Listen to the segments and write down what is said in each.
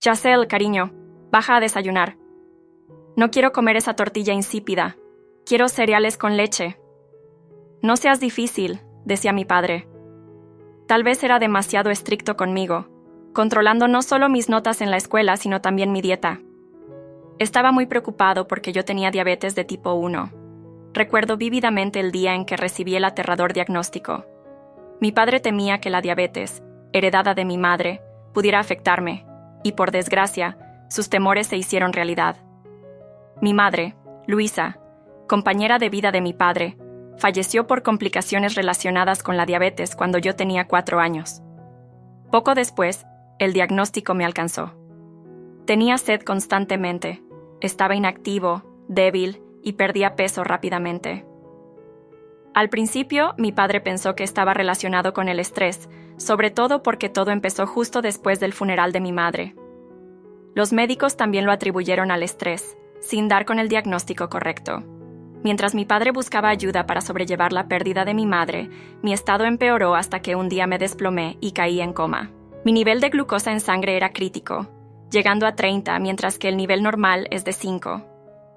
Yacel, cariño, baja a desayunar. No quiero comer esa tortilla insípida. Quiero cereales con leche. No seas difícil, decía mi padre. Tal vez era demasiado estricto conmigo, controlando no solo mis notas en la escuela, sino también mi dieta. Estaba muy preocupado porque yo tenía diabetes de tipo 1. Recuerdo vívidamente el día en que recibí el aterrador diagnóstico. Mi padre temía que la diabetes, heredada de mi madre, pudiera afectarme, y por desgracia, sus temores se hicieron realidad. Mi madre, Luisa, compañera de vida de mi padre, falleció por complicaciones relacionadas con la diabetes cuando yo tenía 4 años. Poco después, el diagnóstico me alcanzó. Tenía sed constantemente, estaba inactivo, débil y perdía peso rápidamente. Al principio, mi padre pensó que estaba relacionado con el estrés, sobre todo porque todo empezó justo después del funeral de mi madre. Los médicos también lo atribuyeron al estrés, sin dar con el diagnóstico correcto. Mientras mi padre buscaba ayuda para sobrellevar la pérdida de mi madre, mi estado empeoró hasta que un día me desplomé y caí en coma. Mi nivel de glucosa en sangre era crítico, llegando a 30, mientras que el nivel normal es de 5.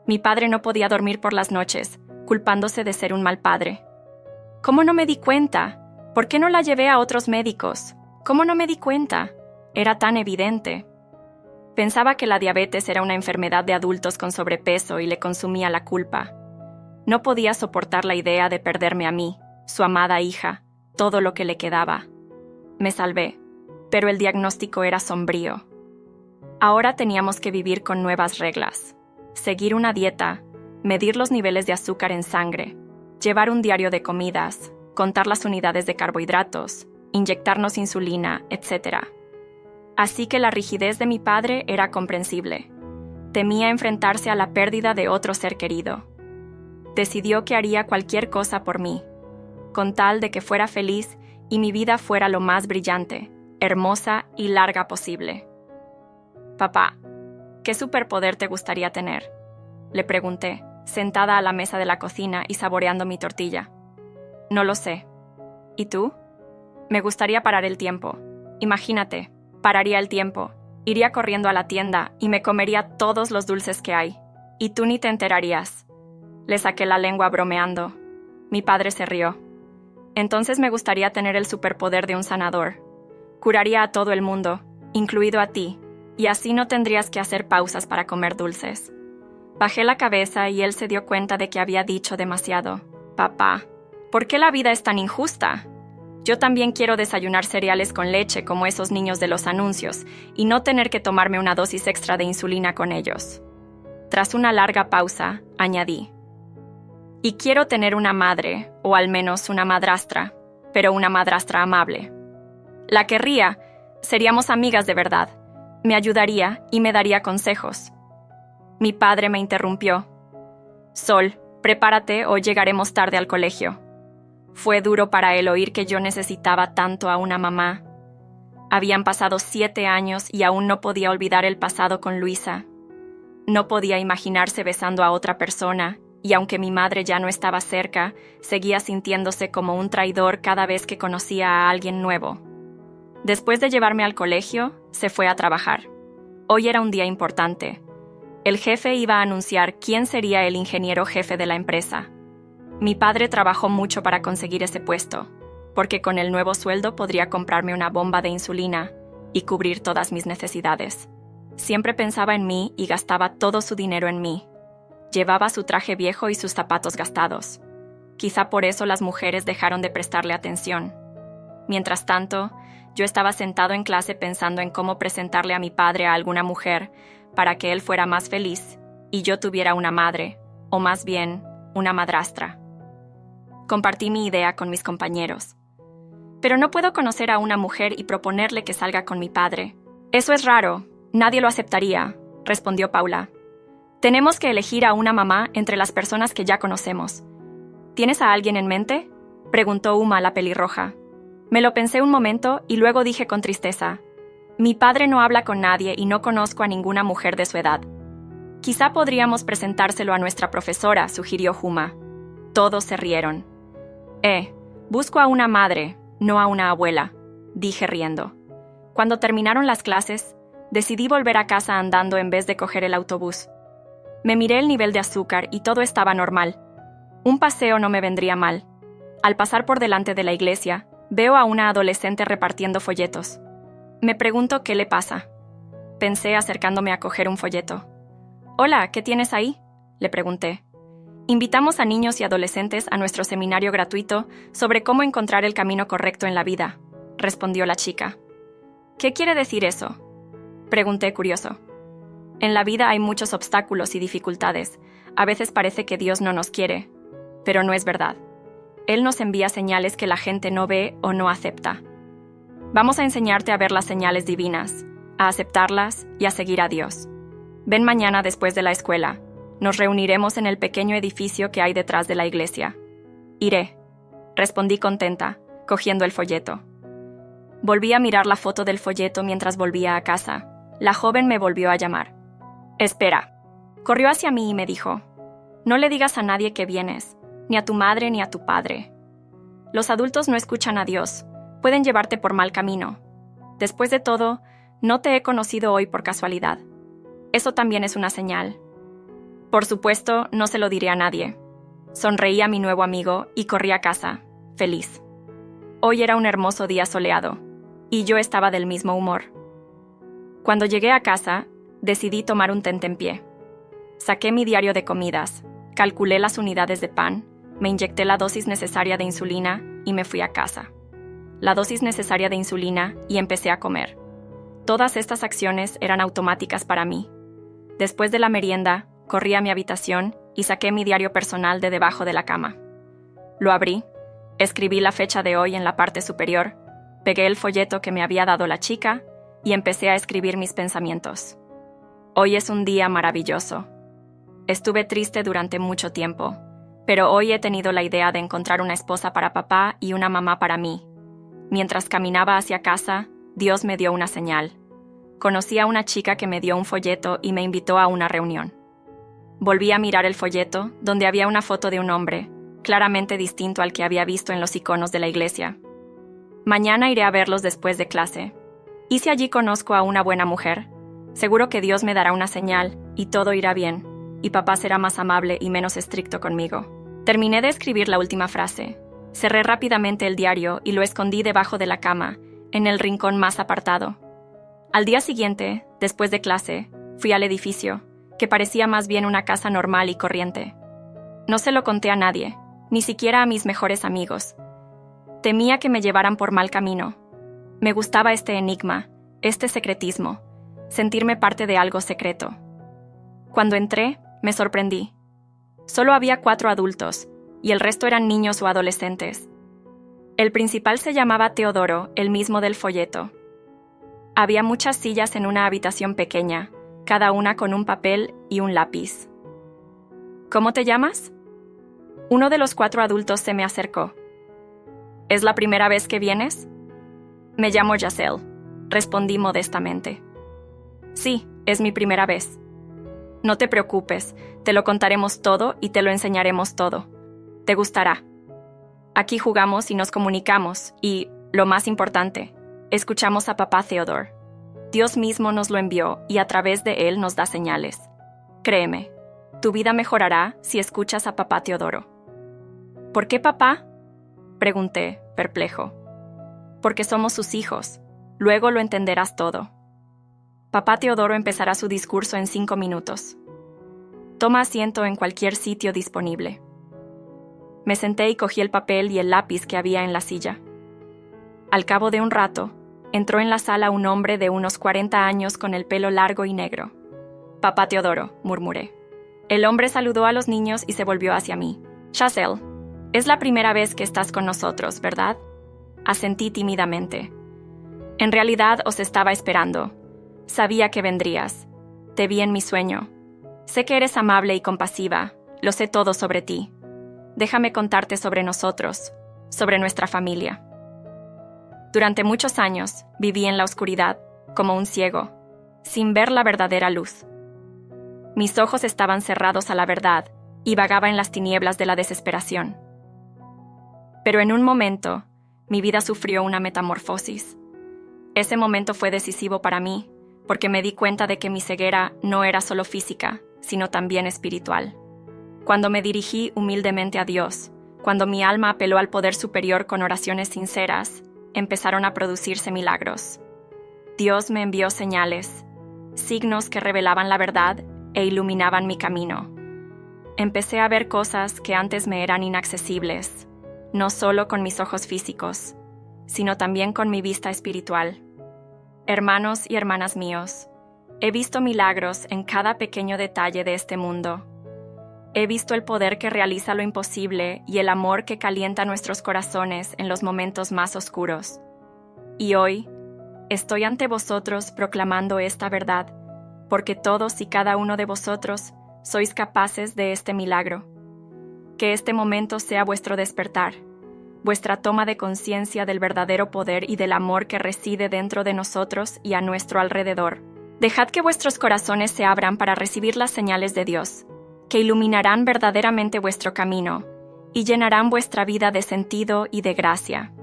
Mi padre no podía dormir por las noches, culpándose de ser un mal padre. ¿Cómo no me di cuenta? ¿Por qué no la llevé a otros médicos? ¿Cómo no me di cuenta? Era tan evidente. Pensaba que la diabetes era una enfermedad de adultos con sobrepeso y le consumía la culpa. No podía soportar la idea de perderme a mí, su amada hija, todo lo que le quedaba. Me salvé, pero el diagnóstico era sombrío. Ahora teníamos que vivir con nuevas reglas. Seguir una dieta, medir los niveles de azúcar en sangre, llevar un diario de comidas, contar las unidades de carbohidratos, inyectarnos insulina, etc. Así que la rigidez de mi padre era comprensible. Temía enfrentarse a la pérdida de otro ser querido. Decidió que haría cualquier cosa por mí, con tal de que fuera feliz y mi vida fuera lo más brillante, hermosa y larga posible. «Papá, ¿qué superpoder te gustaría tener?», le pregunté, sentada a la mesa de la cocina y saboreando mi tortilla. «No lo sé. ¿Y tú?». «Me gustaría parar el tiempo. Imagínate, pararía el tiempo, iría corriendo a la tienda y me comería todos los dulces que hay. Y tú ni te enterarías». Le saqué la lengua bromeando. Mi padre se rió. «Entonces me gustaría tener el superpoder de un sanador. Curaría a todo el mundo, incluido a ti, y así no tendrías que hacer pausas para comer dulces». Bajé la cabeza y él se dio cuenta de que había dicho demasiado. «Papá, ¿por qué la vida es tan injusta? Yo también quiero desayunar cereales con leche como esos niños de los anuncios y no tener que tomarme una dosis extra de insulina con ellos». Tras una larga pausa, añadí: «Y quiero tener una madre, o al menos una madrastra, pero una madrastra amable. La querría, seríamos amigas de verdad, me ayudaría y me daría consejos». Mi padre me interrumpió. «Sol, prepárate o llegaremos tarde al colegio». Fue duro para él oír que yo necesitaba tanto a una mamá. Habían pasado 7 años y aún no podía olvidar el pasado con Luisa. No podía imaginarse besando a otra persona, y aunque mi madre ya no estaba cerca, seguía sintiéndose como un traidor cada vez que conocía a alguien nuevo. Después de llevarme al colegio, se fue a trabajar. Hoy era un día importante. El jefe iba a anunciar quién sería el ingeniero jefe de la empresa. Mi padre trabajó mucho para conseguir ese puesto, porque con el nuevo sueldo podría comprarme una bomba de insulina y cubrir todas mis necesidades. Siempre pensaba en mí y gastaba todo su dinero en mí. Llevaba su traje viejo y sus zapatos gastados. Quizá por eso las mujeres dejaron de prestarle atención. Mientras tanto, yo estaba sentado en clase pensando en cómo presentarle a mi padre a alguna mujer para que él fuera más feliz y yo tuviera una madre, o más bien, una madrastra. Compartí mi idea con mis compañeros. «Pero no puedo conocer a una mujer y proponerle que salga con mi padre. Eso es raro, nadie lo aceptaría», respondió Paula. «Tenemos que elegir a una mamá entre las personas que ya conocemos». «¿Tienes a alguien en mente?», preguntó Uma, la pelirroja. Me lo pensé un momento y luego dije con tristeza: «Mi padre no habla con nadie y no conozco a ninguna mujer de su edad». «Quizá podríamos presentárselo a nuestra profesora», sugirió Uma. Todos se rieron. Busco a una madre, no a una abuela», dije riendo. Cuando terminaron las clases, Decidí volver a casa andando en vez de coger el autobús. Me miré el nivel de azúcar y todo estaba normal. Un paseo no me vendría mal. Al pasar por delante de la iglesia, veo a una adolescente repartiendo folletos. Me pregunto qué le pasa. Pensé acercándome a coger un folleto. «Hola, ¿qué tienes ahí?», le pregunté. «Invitamos a niños y adolescentes a nuestro seminario gratuito sobre cómo encontrar el camino correcto en la vida», respondió la chica. «¿Qué quiere decir eso?», pregunté curioso. En la vida hay muchos obstáculos y dificultades. A veces parece que Dios no nos quiere, pero no es verdad. Él nos envía señales que la gente no ve o no acepta. Vamos a enseñarte a ver las señales divinas, a aceptarlas y a seguir a Dios. Ven mañana después de la escuela. Nos reuniremos en el pequeño edificio que hay detrás de la iglesia. Iré, respondí contenta, cogiendo el folleto. Volví a mirar la foto del folleto mientras volvía a casa. La joven me volvió a llamar. «Espera». Corrió hacia mí y me dijo, «No le digas a nadie que vienes, ni a tu madre ni a tu padre. Los adultos no escuchan a Dios, pueden llevarte por mal camino. Después de todo, no te he conocido hoy por casualidad. Eso también es una señal». Por supuesto, no se lo diré a nadie. Sonreí a mi nuevo amigo y corrí a casa, feliz. Hoy era un hermoso día soleado, y yo estaba del mismo humor. Cuando llegué a casa, decidí tomar un tentempié. Saqué mi diario de comidas, calculé las unidades de pan, me inyecté la dosis necesaria de insulina y me fui a casa. La dosis necesaria de insulina y empecé a comer. Todas estas acciones eran automáticas para mí. Después de la merienda, corrí a mi habitación y saqué mi diario personal de debajo de la cama. Lo abrí, escribí la fecha de hoy en la parte superior, pegué el folleto que me había dado la chica y empecé a escribir mis pensamientos. Hoy es un día maravilloso. Estuve triste durante mucho tiempo, pero hoy he tenido la idea de encontrar una esposa para papá y una mamá para mí. Mientras caminaba hacia casa, Dios me dio una señal. Conocí a una chica que me dio un folleto y me invitó a una reunión. Volví a mirar el folleto, donde había una foto de un hombre, claramente distinto al que había visto en los iconos de la iglesia. Mañana iré a verlos después de clase. ¿Y si allí conozco a una buena mujer? Seguro que Dios me dará una señal y todo irá bien, y papá será más amable y menos estricto conmigo. Terminé de escribir la última frase. Cerré rápidamente el diario y lo escondí debajo de la cama, en el rincón más apartado. Al día siguiente, después de clase, fui al edificio, que parecía más bien una casa normal y corriente. No se lo conté a nadie, ni siquiera a mis mejores amigos. Temía que me llevaran por mal camino. Me gustaba este enigma, este secretismo, sentirme parte de algo secreto. Cuando entré, me sorprendí. Solo había 4 adultos, y el resto eran niños o adolescentes. El principal se llamaba Teodoro, el mismo del folleto. Había muchas sillas en una habitación pequeña, cada una con un papel y un lápiz. ¿Cómo te llamas? Uno de los 4 adultos se me acercó. ¿Es la primera vez que vienes? Me llamo Yacel, respondí modestamente. Sí, es mi primera vez. No te preocupes, te lo contaremos todo y te lo enseñaremos todo. Te gustará. Aquí jugamos y nos comunicamos y, lo más importante, escuchamos a papá Theodore. Dios mismo nos lo envió y a través de él nos da señales. Créeme, tu vida mejorará si escuchas a papá Teodoro. ¿Por qué papá?, pregunté, perplejo. Porque somos sus hijos. Luego lo entenderás todo. Papá Teodoro empezará su discurso en 5 minutos. Toma asiento en cualquier sitio disponible. Me senté y cogí el papel y el lápiz que había en la silla. Al cabo de un rato, entró en la sala un hombre de unos 40 años con el pelo largo y negro. «Papá Teodoro», murmuré. El hombre saludó a los niños y se volvió hacia mí. «Yacel, es la primera vez que estás con nosotros, ¿verdad?», asentí tímidamente. «En realidad os estaba esperando. Sabía que vendrías. Te vi en mi sueño. Sé que eres amable y compasiva. Lo sé todo sobre ti. Déjame contarte sobre nosotros, sobre nuestra familia». Durante muchos años viví en la oscuridad, como un ciego, sin ver la verdadera luz. Mis ojos estaban cerrados a la verdad y vagaba en las tinieblas de la desesperación. Pero en un momento, mi vida sufrió una metamorfosis. Ese momento fue decisivo para mí, porque me di cuenta de que mi ceguera no era solo física, sino también espiritual. Cuando me dirigí humildemente a Dios, cuando mi alma apeló al poder superior con oraciones sinceras, empezaron a producirse milagros. Dios me envió señales, signos que revelaban la verdad e iluminaban mi camino. Empecé a ver cosas que antes me eran inaccesibles, no solo con mis ojos físicos, sino también con mi vista espiritual. Hermanos y hermanas míos, he visto milagros en cada pequeño detalle de este mundo. He visto el poder que realiza lo imposible y el amor que calienta nuestros corazones en los momentos más oscuros. Y hoy, estoy ante vosotros proclamando esta verdad, porque todos y cada uno de vosotros sois capaces de este milagro. Que este momento sea vuestro despertar, vuestra toma de conciencia del verdadero poder y del amor que reside dentro de nosotros y a nuestro alrededor. Dejad que vuestros corazones se abran para recibir las señales de Dios, que iluminarán verdaderamente vuestro camino y llenarán vuestra vida de sentido y de gracia.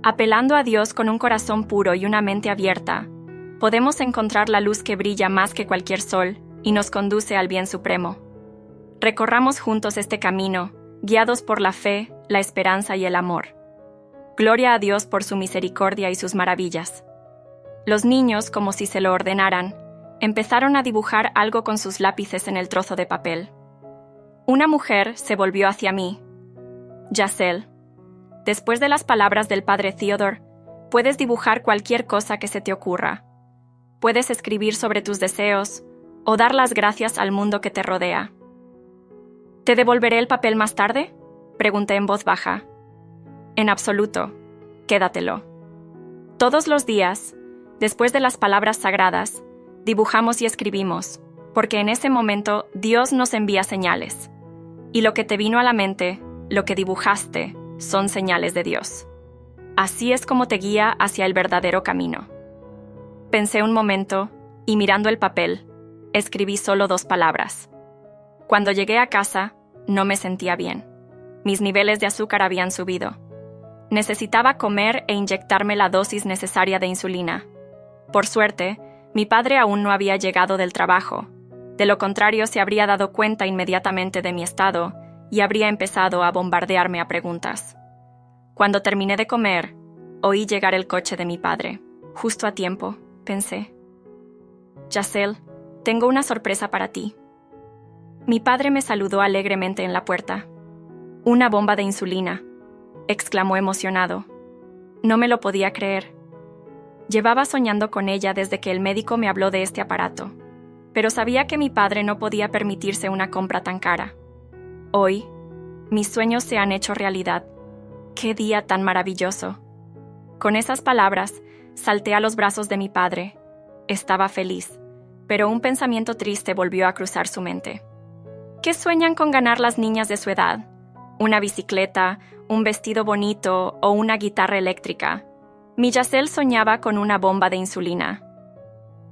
Apelando a Dios con un corazón puro y una mente abierta, podemos encontrar la luz que brilla más que cualquier sol y nos conduce al bien supremo. Recorramos juntos este camino, guiados por la fe, la esperanza y el amor. Gloria a Dios por su misericordia y sus maravillas. Los niños, como si se lo ordenaran, empezaron a dibujar algo con sus lápices en el trozo de papel. Una mujer se volvió hacia mí. Yacel, después de las palabras del padre Theodore, puedes dibujar cualquier cosa que se te ocurra. Puedes escribir sobre tus deseos o dar las gracias al mundo que te rodea. ¿Te devolveré el papel más tarde?, pregunté en voz baja. En absoluto, quédatelo. Todos los días, después de las palabras sagradas, dibujamos y escribimos, porque en ese momento Dios nos envía señales. Y lo que te vino a la mente, lo que dibujaste, son señales de Dios. Así es como te guía hacia el verdadero camino. Pensé un momento, y mirando el papel, escribí solo 2 palabras. Cuando llegué a casa, no me sentía bien. Mis niveles de azúcar habían subido. Necesitaba comer e inyectarme la dosis necesaria de insulina. Por suerte, mi padre aún no había llegado del trabajo. De lo contrario, se habría dado cuenta inmediatamente de mi estado y habría empezado a bombardearme a preguntas. Cuando terminé de comer, oí llegar el coche de mi padre. Justo a tiempo, pensé. Yacel, tengo una sorpresa para ti. Mi padre me saludó alegremente en la puerta. «Una bomba de insulina», exclamó emocionado. No me lo podía creer. Llevaba soñando con ella desde que el médico me habló de este aparato, pero sabía que mi padre no podía permitirse una compra tan cara. Hoy, mis sueños se han hecho realidad. ¡Qué día tan maravilloso! Con esas palabras, salté a los brazos de mi padre. Estaba feliz, pero un pensamiento triste volvió a cruzar su mente. ¿Qué sueñan con ganar las niñas de su edad? ¿Una bicicleta, un vestido bonito o una guitarra eléctrica? Mi Yacel soñaba con una bomba de insulina.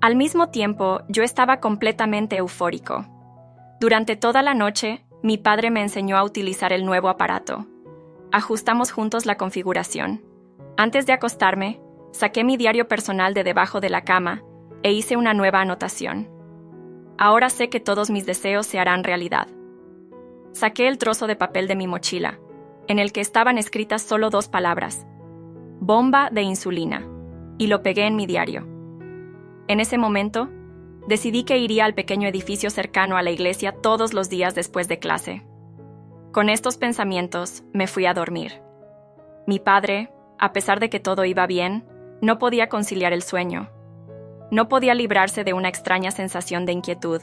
Al mismo tiempo, yo estaba completamente eufórico. Durante toda la noche, mi padre me enseñó a utilizar el nuevo aparato. Ajustamos juntos la configuración. Antes de acostarme, saqué mi diario personal de debajo de la cama e hice una nueva anotación. Ahora sé que todos mis deseos se harán realidad. Saqué el trozo de papel de mi mochila, en el que estaban escritas solo 2 palabras: bomba de insulina, y lo pegué en mi diario. En ese momento, decidí que iría al pequeño edificio cercano a la iglesia todos los días después de clase. Con estos pensamientos, me fui a dormir. Mi padre, a pesar de que todo iba bien, no podía conciliar el sueño. No podía librarse de una extraña sensación de inquietud.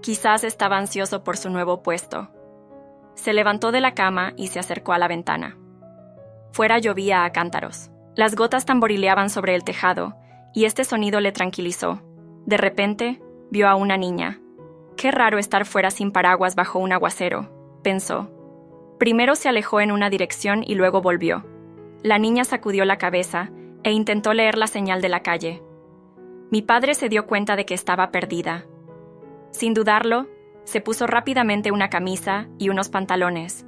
Quizás estaba ansioso por su nuevo puesto. Se levantó de la cama y se acercó a la ventana. Fuera llovía a cántaros. Las gotas tamborileaban sobre el tejado, y este sonido le tranquilizó. De repente, vio a una niña. Qué raro estar fuera sin paraguas bajo un aguacero, pensó. Primero se alejó en una dirección y luego volvió. La niña sacudió la cabeza e intentó leer la señal de la calle. Mi padre se dio cuenta de que estaba perdida. Sin dudarlo, se puso rápidamente una camisa y unos pantalones.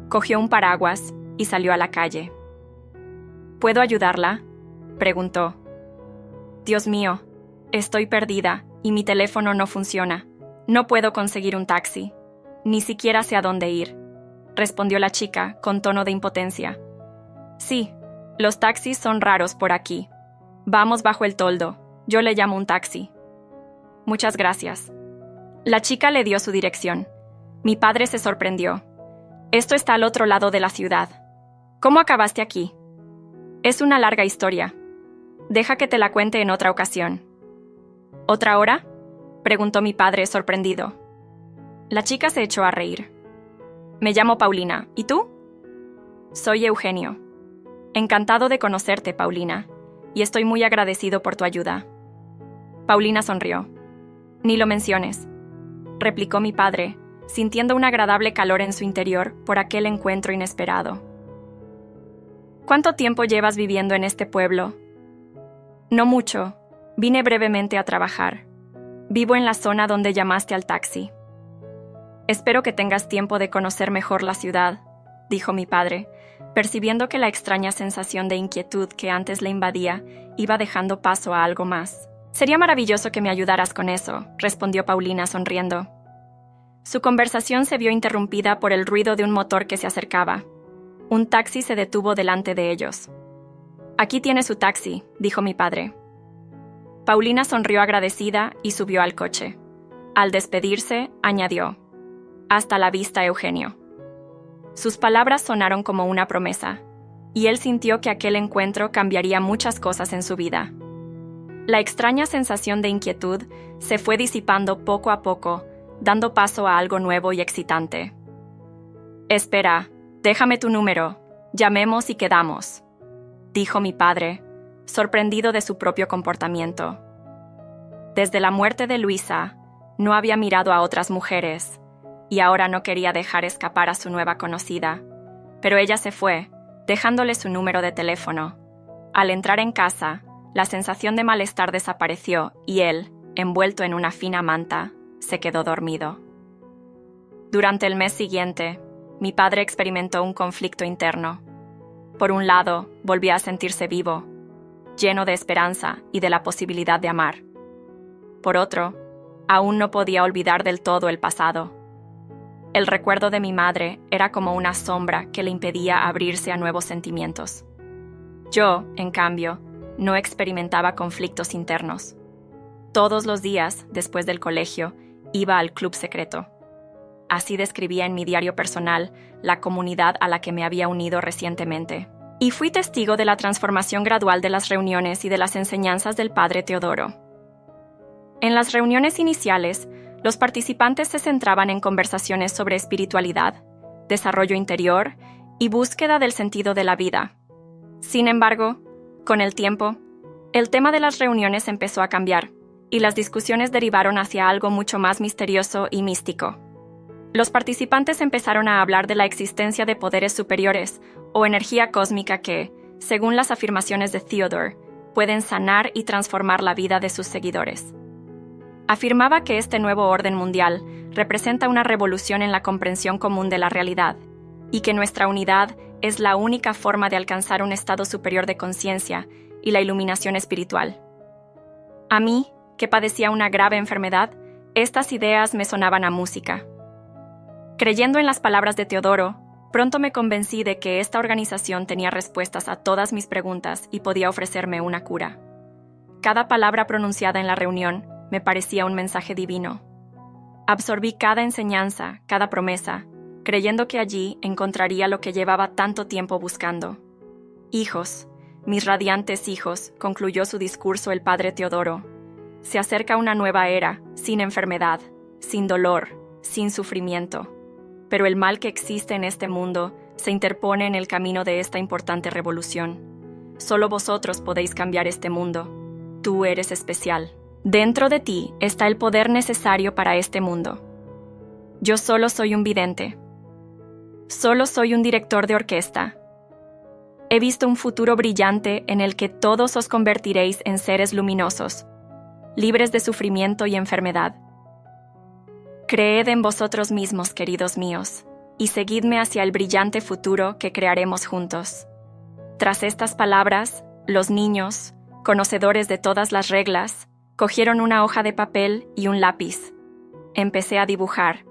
Cogió un paraguas y salió a la calle. «¿Puedo ayudarla?», preguntó. «Dios mío, Estoy perdida y mi teléfono no funciona. No puedo conseguir un taxi. Ni siquiera sé a dónde ir, respondió la chica con tono de impotencia. Sí, los taxis son raros por aquí. Vamos bajo el toldo. Yo le llamo un taxi. Muchas gracias. La chica le dio su dirección. Mi padre se sorprendió. Esto está al otro lado de la ciudad. ¿Cómo acabaste aquí? Es una larga historia. Deja que te la cuente en otra ocasión. ¿Otra hora?, preguntó mi padre sorprendido. La chica se echó a reír. Me llamo Paulina. ¿Y tú? Soy Eugenio. Encantado de conocerte, Paulina, y estoy muy agradecido por tu ayuda. Paulina sonrió. Ni lo menciones, replicó mi padre, sintiendo un agradable calor en su interior por aquel encuentro inesperado. ¿Cuánto tiempo llevas viviendo en este pueblo? No mucho. Vine brevemente a trabajar. Vivo en la zona donde llamaste al taxi. Espero que tengas tiempo de conocer mejor la ciudad, dijo mi padre, percibiendo que la extraña sensación de inquietud que antes le invadía iba dejando paso a algo más. Sería maravilloso que me ayudaras con eso, respondió Paulina sonriendo. Su conversación se vio interrumpida por el ruido de un motor que se acercaba. Un taxi se detuvo delante de ellos. Aquí tiene su taxi, dijo mi padre. Paulina sonrió agradecida y subió al coche. Al despedirse, añadió: Hasta la vista, Eugenio. Sus palabras sonaron como una promesa, y él sintió que aquel encuentro cambiaría muchas cosas en su vida. La extraña sensación de inquietud se fue disipando poco a poco, dando paso a algo nuevo y excitante. Espera, déjame tu número, llamemos y quedamos, dijo mi padre, sorprendido de su propio comportamiento. Desde la muerte de Luisa, no había mirado a otras mujeres, y ahora no quería dejar escapar a su nueva conocida. Pero ella se fue, dejándole su número de teléfono. Al entrar en casa, la sensación de malestar desapareció y él, envuelto en una fina manta, se quedó dormido. Durante el mes siguiente, mi padre experimentó un conflicto interno. Por un lado, volvía a sentirse vivo, lleno de esperanza y de la posibilidad de amar. Por otro, aún no podía olvidar del todo el pasado. El recuerdo de mi madre era como una sombra que le impedía abrirse a nuevos sentimientos. Yo, en cambio, no experimentaba conflictos internos. Todos los días, después del colegio, iba al club secreto. Así describía en mi diario personal la comunidad a la que me había unido recientemente. Y fui testigo de la transformación gradual de las reuniones y de las enseñanzas del padre Teodoro. En las reuniones iniciales, los participantes se centraban en conversaciones sobre espiritualidad, desarrollo interior y búsqueda del sentido de la vida. Sin embargo, con el tiempo, el tema de las reuniones empezó a cambiar y las discusiones derivaron hacia algo mucho más misterioso y místico. Los participantes empezaron a hablar de la existencia de poderes superiores o energía cósmica que, según las afirmaciones de Theodore, pueden sanar y transformar la vida de sus seguidores. Afirmaba que este nuevo orden mundial representa una revolución en la comprensión común de la realidad y que nuestra unidad es la única forma de alcanzar un estado superior de conciencia y la iluminación espiritual. A mí, que padecía una grave enfermedad, estas ideas me sonaban a música. Creyendo en las palabras de Teodoro, pronto me convencí de que esta organización tenía respuestas a todas mis preguntas y podía ofrecerme una cura. Cada palabra pronunciada en la reunión me parecía un mensaje divino. Absorbí cada enseñanza, cada promesa, creyendo que allí encontraría lo que llevaba tanto tiempo buscando. Hijos, mis radiantes hijos, concluyó su discurso el padre Teodoro. Se acerca una nueva era, sin enfermedad, sin dolor, sin sufrimiento. Pero el mal que existe en este mundo se interpone en el camino de esta importante revolución. Solo vosotros podéis cambiar este mundo. Tú eres especial. Dentro de ti está el poder necesario para este mundo. Yo solo soy un vidente. Solo soy un director de orquesta. He visto un futuro brillante en el que todos os convertiréis en seres luminosos, libres de sufrimiento y enfermedad. Creed en vosotros mismos, queridos míos, y seguidme hacia el brillante futuro que crearemos juntos. Tras estas palabras, los niños, conocedores de todas las reglas, Cogieron una hoja de papel y un lápiz. Empecé a dibujar.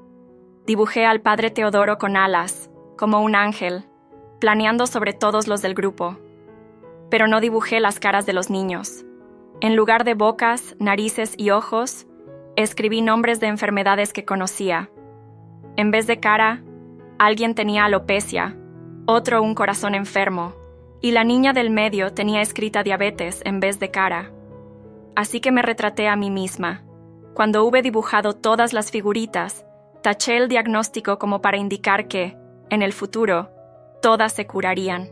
Dibujé al padre Teodoro con alas, como un ángel, planeando sobre todos los del grupo. Pero no dibujé las caras de los niños. En lugar de bocas, narices y ojos, escribí nombres de enfermedades que conocía. En vez de cara, alguien tenía alopecia, otro un corazón enfermo, y la niña del medio tenía escrita diabetes en vez de cara. Así que me retraté a mí misma. Cuando hube dibujado todas las figuritas, taché el diagnóstico como para indicar que, en el futuro, todas se curarían.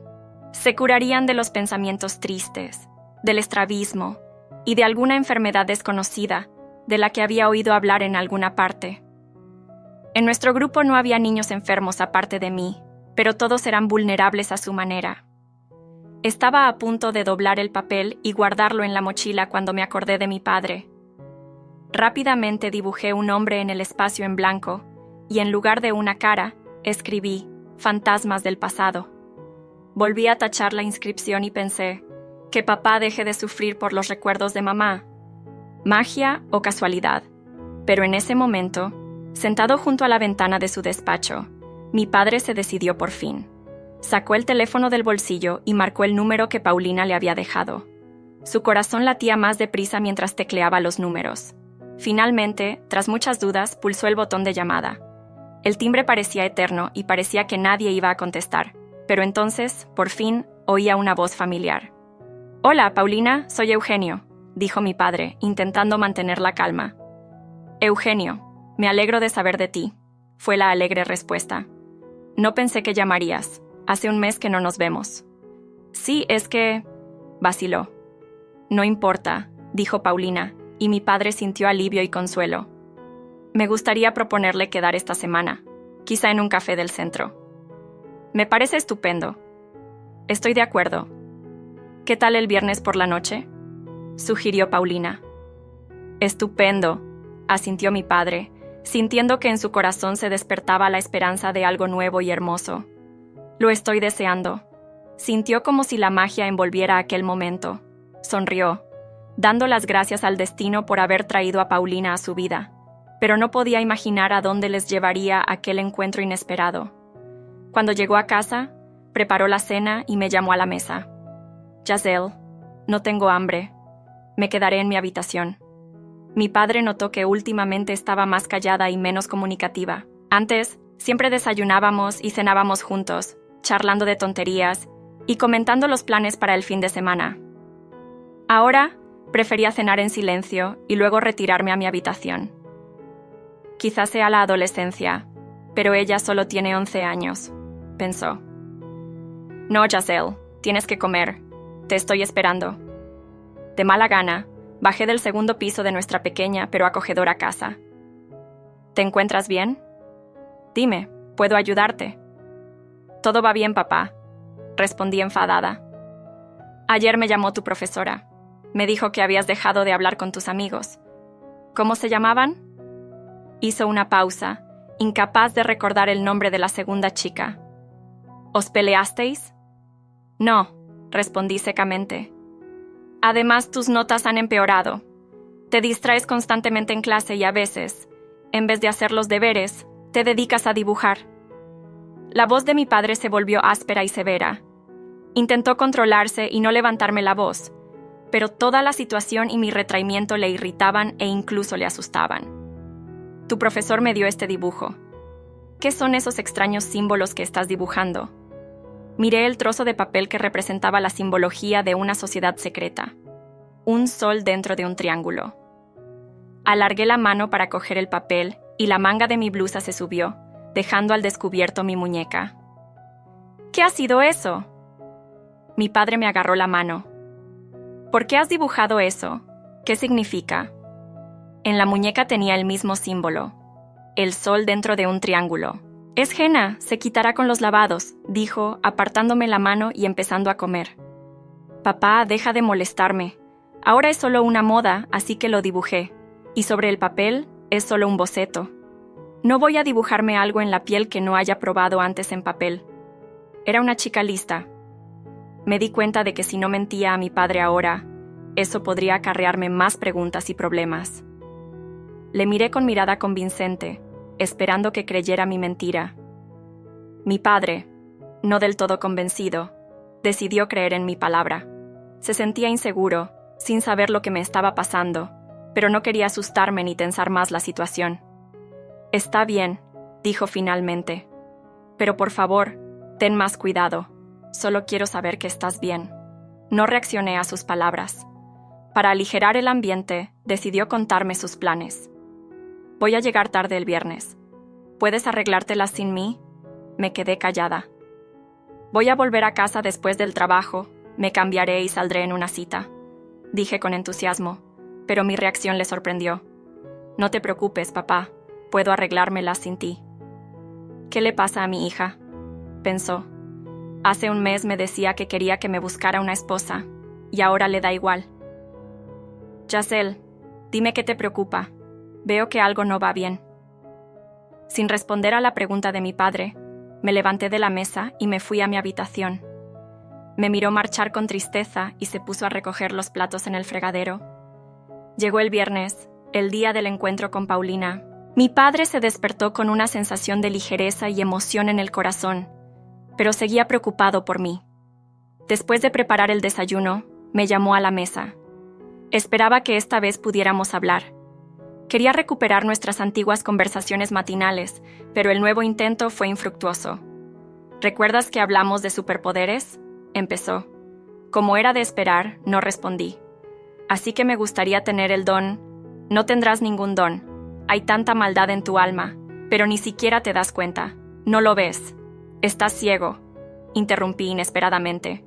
Se curarían de los pensamientos tristes, del estrabismo y de alguna enfermedad desconocida de la que había oído hablar en alguna parte. En nuestro grupo no había niños enfermos aparte de mí, pero todos eran vulnerables a su manera. Estaba a punto de doblar el papel y guardarlo en la mochila cuando me acordé de mi padre. Rápidamente dibujé un hombre en el espacio en blanco y en lugar de una cara, escribí «Fantasmas del pasado». Volví a tachar la inscripción y pensé, que papá deje de sufrir por los recuerdos de mamá. Magia o casualidad. Pero en ese momento, sentado junto a la ventana de su despacho, mi padre se decidió por fin. Sacó el teléfono del bolsillo y marcó el número que Paulina le había dejado. Su corazón latía más deprisa mientras tecleaba los números. Finalmente, tras muchas dudas, pulsó el botón de llamada. El timbre parecía eterno y parecía que nadie iba a contestar. Pero entonces, por fin, oía una voz familiar. «Hola, Paulina, soy Eugenio», dijo mi padre, intentando mantener la calma. «Eugenio, me alegro de saber de ti», fue la alegre respuesta. «No pensé que llamarías. Hace un mes que no nos vemos». «Sí, es que...» vaciló. «No importa», dijo Paulina, y mi padre sintió alivio y consuelo. «Me gustaría proponerle quedar esta semana, quizá en un café del centro». «Me parece estupendo». «Estoy de acuerdo». «¿Qué tal el viernes por la noche?», sugirió Paulina. «Estupendo», asintió mi padre, sintiendo que en su corazón se despertaba la esperanza de algo nuevo y hermoso. «Lo estoy deseando». Sintió como si la magia envolviera aquel momento. Sonrió, dando las gracias al destino por haber traído a Paulina a su vida, pero no podía imaginar a dónde les llevaría aquel encuentro inesperado. Cuando llegó a casa, preparó la cena y me llamó a la mesa. «Giselle, no tengo hambre. Me quedaré en mi habitación». Mi padre notó que últimamente estaba más callada y menos comunicativa. Antes, siempre desayunábamos y cenábamos juntos, charlando de tonterías y comentando los planes para el fin de semana. Ahora, prefería cenar en silencio y luego retirarme a mi habitación. Quizás sea la adolescencia, pero ella solo tiene 11 años, pensó. «No, Giselle, tienes que comer. Te estoy esperando». De mala gana, bajé del segundo piso de nuestra pequeña pero acogedora casa. «¿Te encuentras bien?» «Dime, ¿puedo ayudarte?» «Todo va bien, papá», respondí enfadada. «Ayer me llamó tu profesora. Me dijo que habías dejado de hablar con tus amigos. ¿Cómo se llamaban?» Hizo una pausa, incapaz de recordar el nombre de la segunda chica. «¿Os peleasteis?» «No», respondí secamente. «Además, tus notas han empeorado. Te distraes constantemente en clase y a veces, en vez de hacer los deberes, te dedicas a dibujar». La voz de mi padre se volvió áspera y severa. Intentó controlarse y no levantarme la voz, pero toda la situación y mi retraimiento le irritaban e incluso le asustaban. «Tu profesor me dio este dibujo. ¿Qué son esos extraños símbolos que estás dibujando?» Miré el trozo de papel que representaba la simbología de una sociedad secreta. Un sol dentro de un triángulo. Alargué la mano para coger el papel y la manga de mi blusa se subió, dejando al descubierto mi muñeca. «¿Qué ha sido eso?» Mi padre me agarró la mano. «¿Por qué has dibujado eso? ¿Qué significa?» En la muñeca tenía el mismo símbolo. El sol dentro de un triángulo. «Es henna, se quitará con los lavados», dijo, apartándome la mano y empezando a comer. «Papá, deja de molestarme. Ahora es solo una moda, así que lo dibujé. Y sobre el papel, es solo un boceto. No voy a dibujarme algo en la piel que no haya probado antes en papel». Era una chica lista. Me di cuenta de que si no mentía a mi padre ahora, eso podría acarrearme más preguntas y problemas. Le miré con mirada convincente, esperando que creyera mi mentira. Mi padre, no del todo convencido, decidió creer en mi palabra. Se sentía inseguro, sin saber lo que me estaba pasando, pero no quería asustarme ni tensar más la situación. «Está bien», dijo finalmente. «Pero por favor, ten más cuidado. Solo quiero saber que estás bien». No reaccioné a sus palabras. Para aligerar el ambiente, decidió contarme sus planes. «Voy a llegar tarde el viernes. ¿Puedes arreglártelas sin mí?» Me quedé callada. «Voy a volver a casa después del trabajo, me cambiaré y saldré en una cita», dije con entusiasmo, pero mi reacción le sorprendió. «No te preocupes, papá, puedo arreglármelas sin ti». «¿Qué le pasa a mi hija?», pensó. «Hace un mes me decía que quería que me buscara una esposa, y ahora le da igual». «Giselle, dime qué te preocupa. Veo que algo no va bien». Sin responder a la pregunta de mi padre, me levanté de la mesa y me fui a mi habitación. Me miró marchar con tristeza y se puso a recoger los platos en el fregadero. Llegó el viernes, el día del encuentro con Paulina. Mi padre se despertó con una sensación de ligereza y emoción en el corazón, pero seguía preocupado por mí. Después de preparar el desayuno, me llamó a la mesa. Esperaba que esta vez pudiéramos hablar. Quería recuperar nuestras antiguas conversaciones matinales, pero el nuevo intento fue infructuoso. «¿Recuerdas que hablamos de superpoderes?», empezó. Como era de esperar, no respondí. «Así que me gustaría tener el don». «No tendrás ningún don. Hay tanta maldad en tu alma, pero ni siquiera te das cuenta. No lo ves. Estás ciego», interrumpí inesperadamente.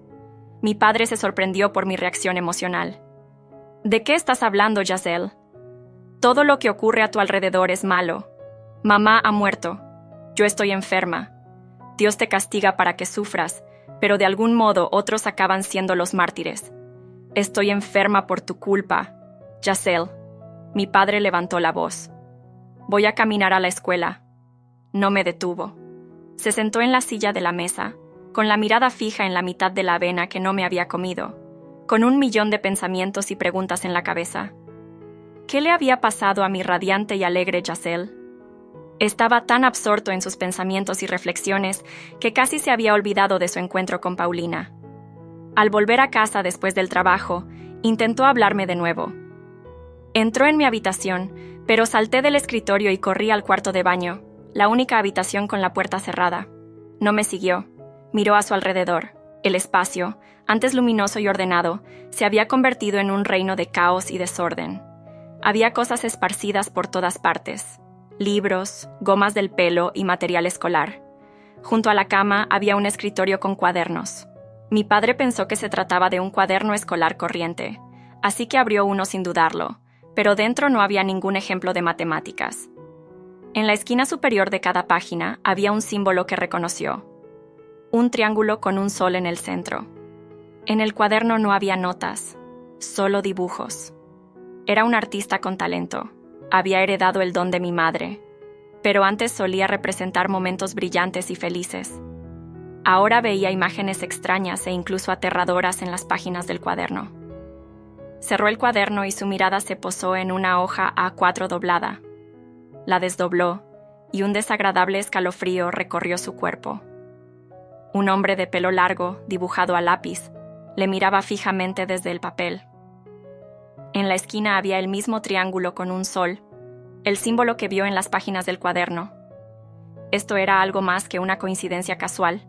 Mi padre se sorprendió por mi reacción emocional. «¿De qué estás hablando, Giselle? Todo lo que ocurre a tu alrededor es malo. Mamá ha muerto. Yo estoy enferma. Dios te castiga para que sufras, pero de algún modo otros acaban siendo los mártires. Estoy enferma por tu culpa, Giselle». Mi padre levantó la voz. «Voy a caminar a la escuela». No me detuvo. Se sentó en la silla de la mesa, con la mirada fija en la mitad de la avena que no me había comido, con 1.000.000 de pensamientos y preguntas en la cabeza. ¿Qué le había pasado a mi radiante y alegre Giselle? Estaba tan absorto en sus pensamientos y reflexiones que casi se había olvidado de su encuentro con Paulina. Al volver a casa después del trabajo, intentó hablarme de nuevo. Entró en mi habitación, pero salté del escritorio y corrí al cuarto de baño, la única habitación con la puerta cerrada. No me siguió. Miró a su alrededor. El espacio, antes luminoso y ordenado, se había convertido en un reino de caos y desorden. Había cosas esparcidas por todas partes. Libros, gomas del pelo y material escolar. Junto a la cama había un escritorio con cuadernos. Mi padre pensó que se trataba de un cuaderno escolar corriente, así que abrió uno sin dudarlo, pero dentro no había ningún ejemplo de matemáticas. En la esquina superior de cada página había un símbolo que reconoció. Un triángulo con un sol en el centro. En el cuaderno no había notas, solo dibujos. Era un artista con talento. Había heredado el don de mi madre, pero antes solía representar momentos brillantes y felices. Ahora veía imágenes extrañas e incluso aterradoras en las páginas del cuaderno. Cerró el cuaderno y su mirada se posó en una hoja A4 doblada. La desdobló y un desagradable escalofrío recorrió su cuerpo. Un hombre de pelo largo, dibujado a lápiz, le miraba fijamente desde el papel. En la esquina había el mismo triángulo con un sol, el símbolo que vio en las páginas del cuaderno. Esto era algo más que una coincidencia casual.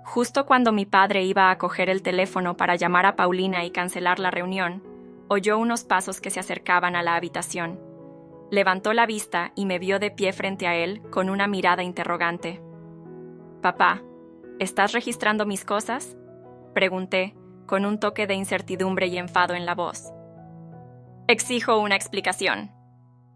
Justo cuando mi padre iba a coger el teléfono para llamar a Paulina y cancelar la reunión, oyó unos pasos que se acercaban a la habitación. Levantó la vista y me vio de pie frente a él con una mirada interrogante. «Papá, ¿estás registrando mis cosas?», pregunté, con un toque de incertidumbre y enfado en la voz. «Exijo una explicación»,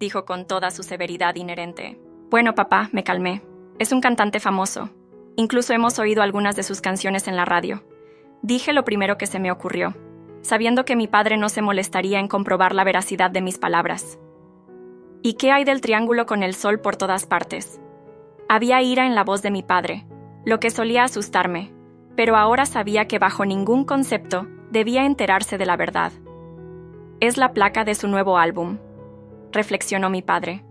dijo con toda su severidad inherente. «Bueno, papá», me calmé. «Es un cantante famoso. Incluso hemos oído algunas de sus canciones en la radio». Dije lo primero que se me ocurrió, sabiendo que mi padre no se molestaría en comprobar la veracidad de mis palabras. «¿Y qué hay del triángulo con el sol por todas partes?». Había ira en la voz de mi padre, lo que solía asustarme, pero ahora sabía que bajo ningún concepto debía enterarse de la verdad. Es la placa de su nuevo álbum, reflexionó mi padre.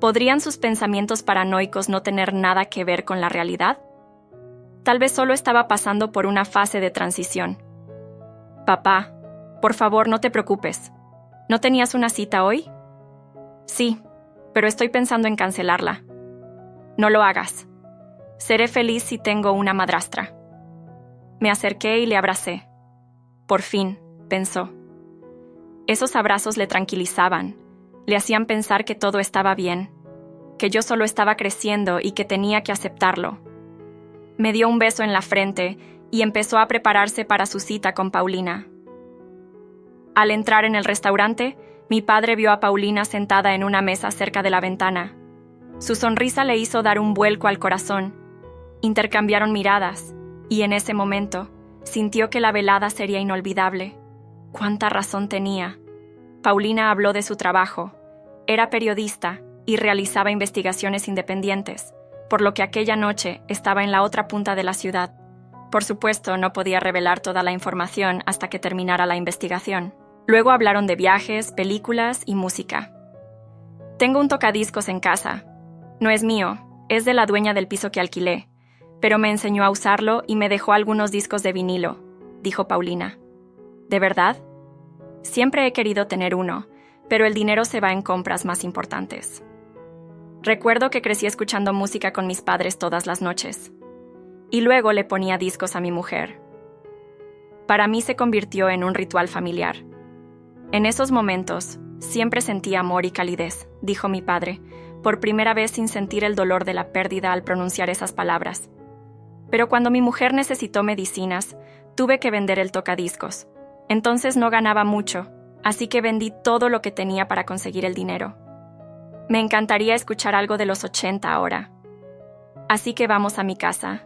¿Podrían sus pensamientos paranoicos no tener nada que ver con la realidad? Tal vez solo estaba pasando por una fase de transición. Papá, por favor, no te preocupes. ¿No tenías una cita hoy? Sí, pero estoy pensando en cancelarla. No lo hagas. Seré feliz si tengo una madrastra. Me acerqué y le abracé. Por fin, pensó. Esos abrazos le tranquilizaban, le hacían pensar que todo estaba bien, que yo solo estaba creciendo y que tenía que aceptarlo. Me dio un beso en la frente y empezó a prepararse para su cita con Paulina. Al entrar en el restaurante, mi padre vio a Paulina sentada en una mesa cerca de la ventana. Su sonrisa le hizo dar un vuelco al corazón. Intercambiaron miradas, y en ese momento sintió que la velada sería inolvidable. ¡Cuánta razón tenía! Paulina habló de su trabajo. Era periodista y realizaba investigaciones independientes, por lo que aquella noche estaba en la otra punta de la ciudad. Por supuesto, no podía revelar toda la información hasta que terminara la investigación. Luego hablaron de viajes, películas y música. Tengo un tocadiscos en casa. No es mío, es de la dueña del piso que alquilé, pero me enseñó a usarlo y me dejó algunos discos de vinilo, dijo Paulina. ¿De verdad? Siempre he querido tener uno, pero el dinero se va en compras más importantes. Recuerdo que crecí escuchando música con mis padres todas las noches. Y luego le ponía discos a mi mujer. Para mí se convirtió en un ritual familiar. En esos momentos, siempre sentí amor y calidez, dijo mi padre, por primera vez sin sentir el dolor de la pérdida al pronunciar esas palabras. Pero cuando mi mujer necesitó medicinas, tuve que vender el tocadiscos. Entonces no ganaba mucho, así que vendí todo lo que tenía para conseguir el dinero. Me encantaría escuchar algo de los 80 ahora. Así que vamos a mi casa,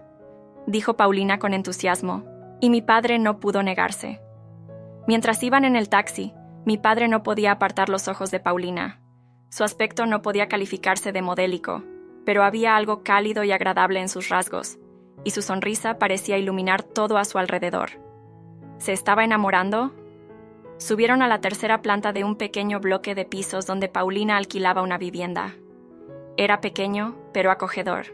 dijo Paulina con entusiasmo, y mi padre no pudo negarse. Mientras iban en el taxi, mi padre no podía apartar los ojos de Paulina. Su aspecto no podía calificarse de modélico, pero había algo cálido y agradable en sus rasgos, y su sonrisa parecía iluminar todo a su alrededor. ¿Se estaba enamorando? Subieron a la tercera planta de un pequeño bloque de pisos donde Paulina alquilaba una vivienda. Era pequeño, pero acogedor.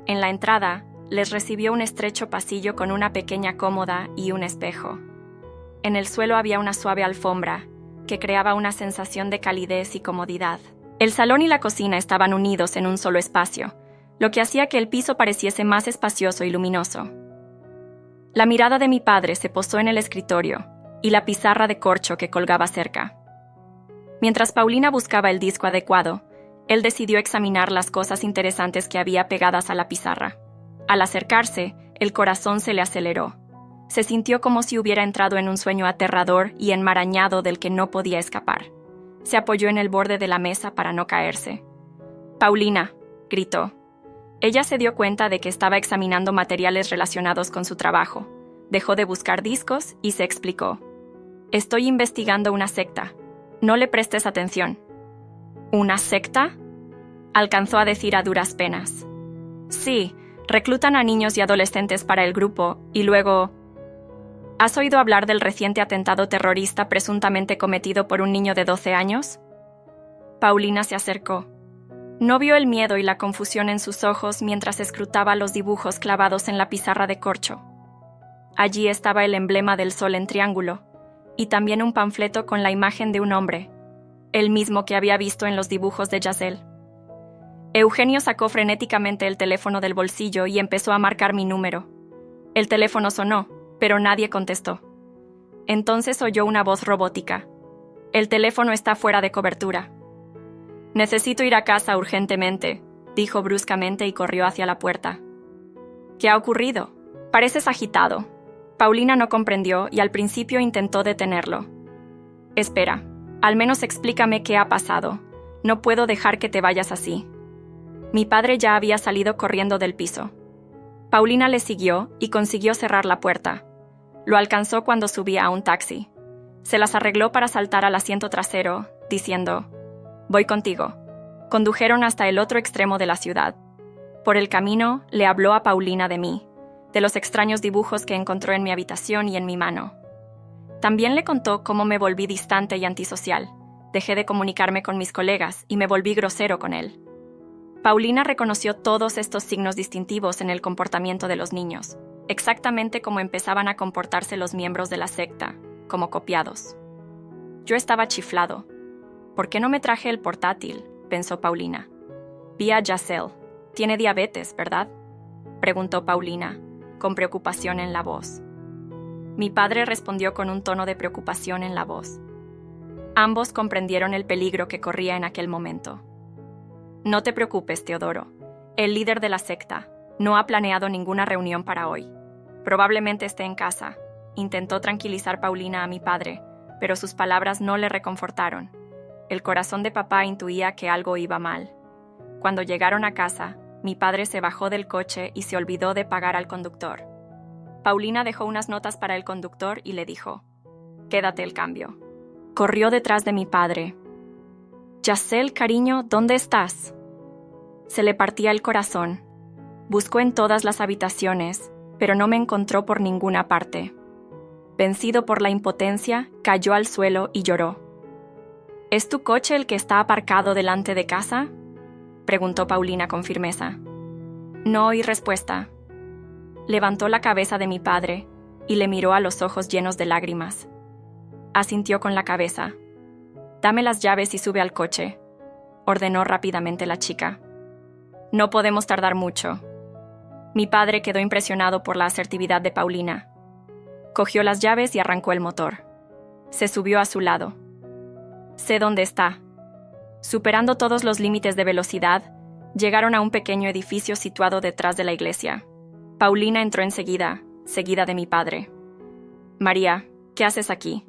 En la entrada, les recibió un estrecho pasillo con una pequeña cómoda y un espejo. En el suelo había una suave alfombra, que creaba una sensación de calidez y comodidad. El salón y la cocina estaban unidos en un solo espacio, lo que hacía que el piso pareciese más espacioso y luminoso. La mirada de mi padre se posó en el escritorio y la pizarra de corcho que colgaba cerca. Mientras Paulina buscaba el disco adecuado, él decidió examinar las cosas interesantes que había pegadas a la pizarra. Al acercarse, el corazón se le aceleró. Se sintió como si hubiera entrado en un sueño aterrador y enmarañado del que no podía escapar. Se apoyó en el borde de la mesa para no caerse. «Paulina», gritó. Ella se dio cuenta de que estaba examinando materiales relacionados con su trabajo. Dejó de buscar discos y se explicó. «Estoy investigando una secta. No le prestes atención». «¿Una secta?», alcanzó a decir a duras penas. «Sí, reclutan a niños y adolescentes para el grupo y luego... ¿Has oído hablar del reciente atentado terrorista presuntamente cometido por un niño de 12 años? Paulina se acercó. No vio el miedo y la confusión en sus ojos mientras escrutaba los dibujos clavados en la pizarra de corcho. Allí estaba el emblema del sol en triángulo, y también un panfleto con la imagen de un hombre, el mismo que había visto en los dibujos de Giselle. Eugenio sacó frenéticamente el teléfono del bolsillo y empezó a marcar mi número. El teléfono sonó, pero nadie contestó. Entonces oyó una voz robótica. «El teléfono está fuera de cobertura». «Necesito ir a casa urgentemente», dijo bruscamente y corrió hacia la puerta. «¿Qué ha ocurrido? Pareces agitado». Paulina no comprendió y al principio intentó detenerlo. «Espera, al menos explícame qué ha pasado. No puedo dejar que te vayas así». Mi padre ya había salido corriendo del piso. Paulina le siguió y consiguió cerrar la puerta. Lo alcanzó cuando subía a un taxi. Se las arregló para saltar al asiento trasero, diciendo, «Voy contigo». Condujeron hasta el otro extremo de la ciudad. Por el camino, le habló a Paulina de mí, de los extraños dibujos que encontró en mi habitación y en mi mano. También le contó cómo me volví distante y antisocial. Dejé de comunicarme con mis colegas y me volví grosero con él. Paulina reconoció todos estos signos distintivos en el comportamiento de los niños, exactamente como empezaban a comportarse los miembros de la secta, como copiados. Yo estaba chiflado. ¿Por qué no me traje el portátil?, pensó Paulina. Vi a Yacel. Tiene diabetes, ¿verdad?, preguntó Paulina, con preocupación en la voz. Mi padre respondió con un tono de preocupación en la voz. Ambos comprendieron el peligro que corría en aquel momento. No te preocupes, Teodoro. El líder de la secta no ha planeado ninguna reunión para hoy. Probablemente esté en casa. Intentó tranquilizar Paulina a mi padre, pero sus palabras no le reconfortaron. El corazón de papá intuía que algo iba mal. Cuando llegaron a casa, mi padre se bajó del coche y se olvidó de pagar al conductor. Paulina dejó unas notas para el conductor y le dijo: «Quédate el cambio». Corrió detrás de mi padre. «Yacel, cariño, ¿dónde estás?». Se le partía el corazón. Buscó en todas las habitaciones, pero no me encontró por ninguna parte. Vencido por la impotencia, cayó al suelo y lloró. «¿Es tu coche el que está aparcado delante de casa?», preguntó Paulina con firmeza. No oí respuesta. Levantó la cabeza de mi padre y le miró a los ojos llenos de lágrimas. Asintió con la cabeza. «Dame las llaves y sube al coche», ordenó rápidamente la chica. «No podemos tardar mucho». Mi padre quedó impresionado por la asertividad de Paulina. Cogió las llaves y arrancó el motor. Se subió a su lado. «Sé dónde está». Superando todos los límites de velocidad, llegaron a un pequeño edificio situado detrás de la iglesia. Paulina entró enseguida, seguida de mi padre. «María, ¿qué haces aquí?».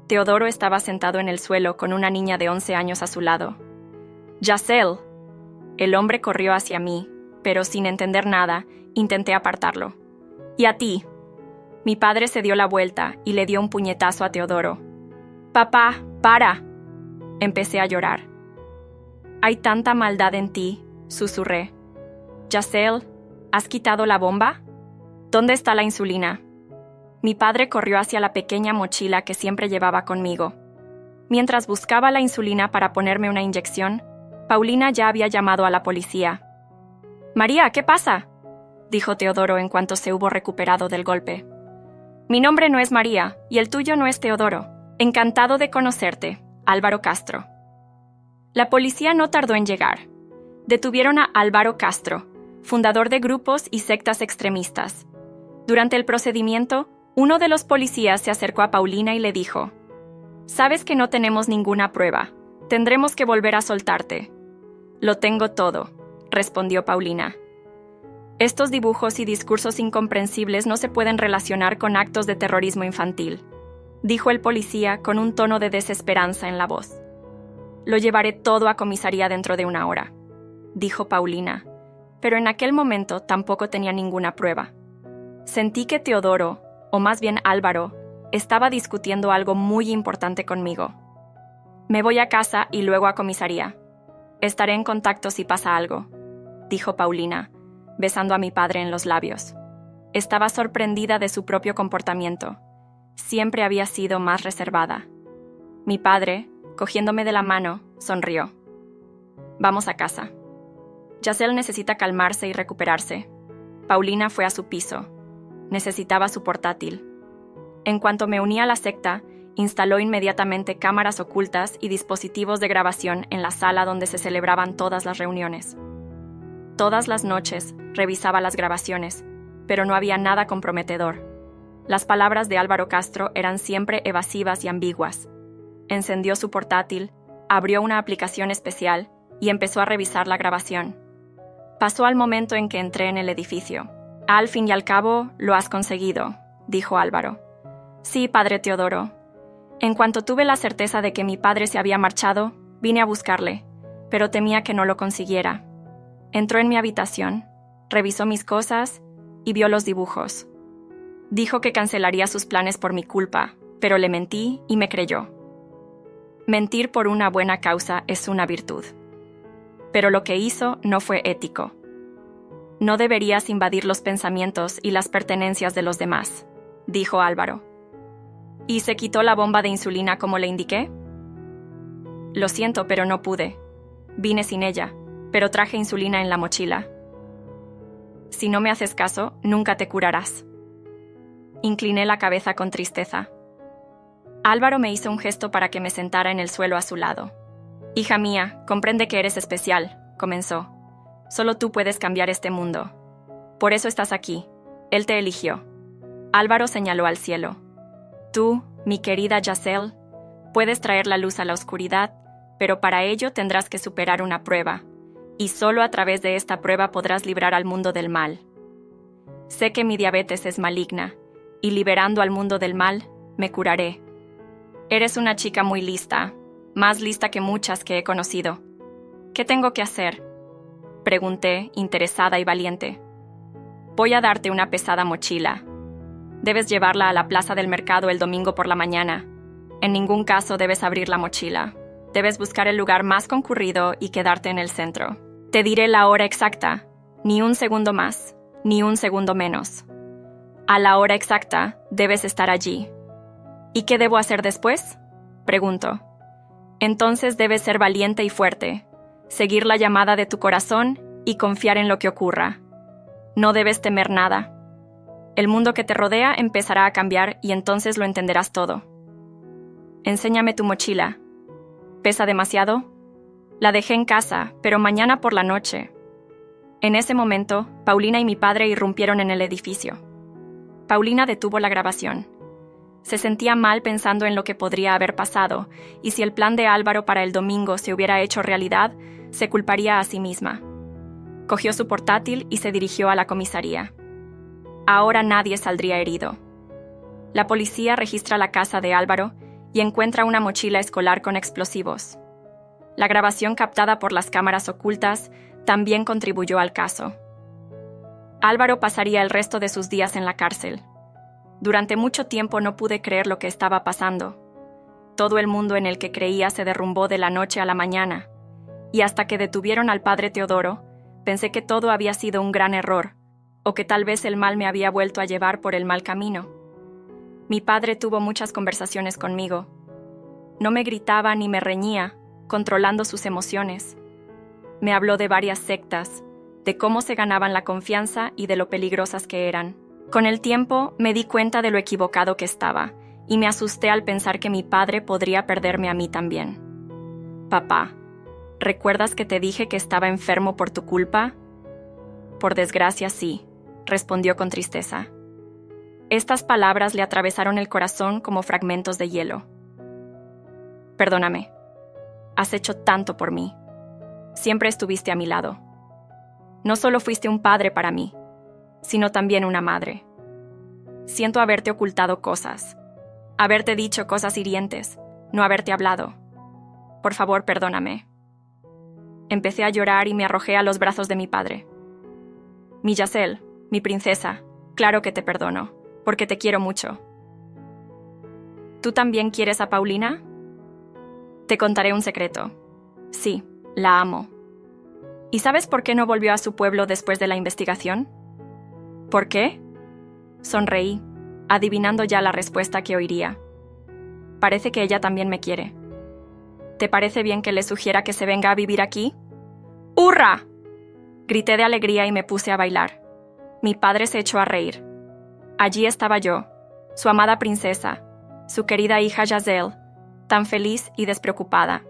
Teodoro estaba sentado en el suelo con una niña de 11 años a su lado. «Yacel». El hombre corrió hacia mí, pero sin entender nada, intenté apartarlo. «¿Y a ti?». Mi padre se dio la vuelta y le dio un puñetazo a Teodoro. «Papá, para». Empecé a llorar. «Hay tanta maldad en ti», susurré. «Yacel, ¿has quitado la bomba? ¿Dónde está la insulina?». Mi padre corrió hacia la pequeña mochila que siempre llevaba conmigo. Mientras buscaba la insulina para ponerme una inyección, Paulina ya había llamado a la policía. «María, ¿qué pasa?», dijo Teodoro en cuanto se hubo recuperado del golpe. «Mi nombre no es María y el tuyo no es Teodoro. Encantado de conocerte, Álvaro Castro». La policía no tardó en llegar. Detuvieron a Álvaro Castro, fundador de grupos y sectas extremistas. Durante el procedimiento, uno de los policías se acercó a Paulina y le dijo: «Sabes que no tenemos ninguna prueba. Tendremos que volver a soltarte». «Lo tengo todo», respondió Paulina. «Estos dibujos y discursos incomprensibles no se pueden relacionar con actos de terrorismo infantil», dijo el policía con un tono de desesperanza en la voz. «Lo llevaré todo a comisaría dentro de 1 hora», dijo Paulina, pero en aquel momento tampoco tenía ninguna prueba. Sentí que Teodoro, o más bien Álvaro, estaba discutiendo algo muy importante conmigo. «Me voy a casa y luego a comisaría. Estaré en contacto si pasa algo», dijo Paulina, besando a mi padre en los labios. Estaba sorprendida de su propio comportamiento. Siempre había sido más reservada. Mi padre, cogiéndome de la mano, sonrió. «Vamos a casa». Yacel necesita calmarse y recuperarse. Paulina fue a su piso. Necesitaba su portátil. En cuanto me uní a la secta, instaló inmediatamente cámaras ocultas y dispositivos de grabación en la sala donde se celebraban todas las reuniones. Todas las noches revisaba las grabaciones, pero no había nada comprometedor. Las palabras de Álvaro Castro eran siempre evasivas y ambiguas. Encendió su portátil, abrió una aplicación especial y empezó a revisar la grabación. Pasó al momento en que entré en el edificio. «Al fin y al cabo, lo has conseguido», dijo Álvaro. «Sí, padre Teodoro. En cuanto tuve la certeza de que mi padre se había marchado, vine a buscarle, pero temía que no lo consiguiera. Entró en mi habitación, revisó mis cosas y vio los dibujos. Dijo que cancelaría sus planes por mi culpa, pero le mentí y me creyó. Mentir por una buena causa es una virtud. Pero lo que hizo no fue ético. No deberías invadir los pensamientos y las pertenencias de los demás», dijo Álvaro. ¿Y se quitó la bomba de insulina como le indiqué? Lo siento, pero no pude. Vine sin ella, pero traje insulina en la mochila. Si no me haces caso, nunca te curarás. Incliné la cabeza con tristeza. Álvaro me hizo un gesto para que me sentara en el suelo a su lado. Hija mía, comprende que eres especial, comenzó. Solo tú puedes cambiar este mundo. Por eso estás aquí. Él te eligió. Álvaro señaló al cielo. Tú, mi querida Giselle, puedes traer la luz a la oscuridad, pero para ello tendrás que superar una prueba, y solo a través de esta prueba podrás librar al mundo del mal. Sé que mi diabetes es maligna, y liberando al mundo del mal, me curaré. Eres una chica muy lista, más lista que muchas que he conocido. ¿Qué tengo que hacer? Pregunté, interesada y valiente. Voy a darte una pesada mochila. Debes llevarla a la plaza del mercado el domingo por la mañana. En ningún caso debes abrir la mochila. Debes buscar el lugar más concurrido y quedarte en el centro. Te diré la hora exacta, ni un segundo más, ni un segundo menos. A la hora exacta debes estar allí. ¿Y qué debo hacer después? Pregunto. Entonces debes ser valiente y fuerte, seguir la llamada de tu corazón y confiar en lo que ocurra. No debes temer nada. El mundo que te rodea empezará a cambiar y entonces lo entenderás todo. Enséñame tu mochila. ¿Pesa demasiado? La dejé en casa, pero mañana por la noche. En ese momento, Paulina y mi padre irrumpieron en el edificio. Paulina detuvo la grabación. Se sentía mal pensando en lo que podría haber pasado, y si el plan de Álvaro para el domingo se hubiera hecho realidad, se culparía a sí misma. Cogió su portátil y se dirigió a la comisaría. Ahora nadie saldría herido. La policía registra la casa de Álvaro y encuentra una mochila escolar con explosivos. La grabación captada por las cámaras ocultas también contribuyó al caso. Álvaro pasaría el resto de sus días en la cárcel. Durante mucho tiempo no pude creer lo que estaba pasando. Todo el mundo en el que creía se derrumbó de la noche a la mañana, y hasta que detuvieron al padre Teodoro, pensé que todo había sido un gran error, o que tal vez el mal me había vuelto a llevar por el mal camino. Mi padre tuvo muchas conversaciones conmigo. No me gritaba ni me reñía, controlando sus emociones. Me habló de varias sectas, de cómo se ganaban la confianza y de lo peligrosas que eran. Con el tiempo me di cuenta de lo equivocado que estaba, y me asusté al pensar que mi padre podría perderme a mí también. Papá, ¿recuerdas que te dije que estaba enfermo por tu culpa? Por desgracia, sí, respondió con tristeza. Estas palabras le atravesaron el corazón como fragmentos de hielo. Perdóname. Has hecho tanto por mí. Siempre estuviste a mi lado. No solo fuiste un padre para mí, sino también una madre. Siento haberte ocultado cosas, haberte dicho cosas hirientes, no haberte hablado. Por favor, perdóname. Empecé a llorar y me arrojé a los brazos de mi padre. Mi Giselle, mi princesa, claro que te perdono, porque te quiero mucho. ¿Tú también quieres a Paulina? Te contaré un secreto. Sí, la amo. ¿Y sabes por qué no volvió a su pueblo después de la investigación? ¿Por qué? Sonreí, adivinando ya la respuesta que oiría. Parece que ella también me quiere. ¿Te parece bien que le sugiera que se venga a vivir aquí? ¡Hurra! Grité de alegría y me puse a bailar. Mi padre se echó a reír. Allí estaba yo, su amada princesa, su querida hija Giselle, tan feliz y despreocupada.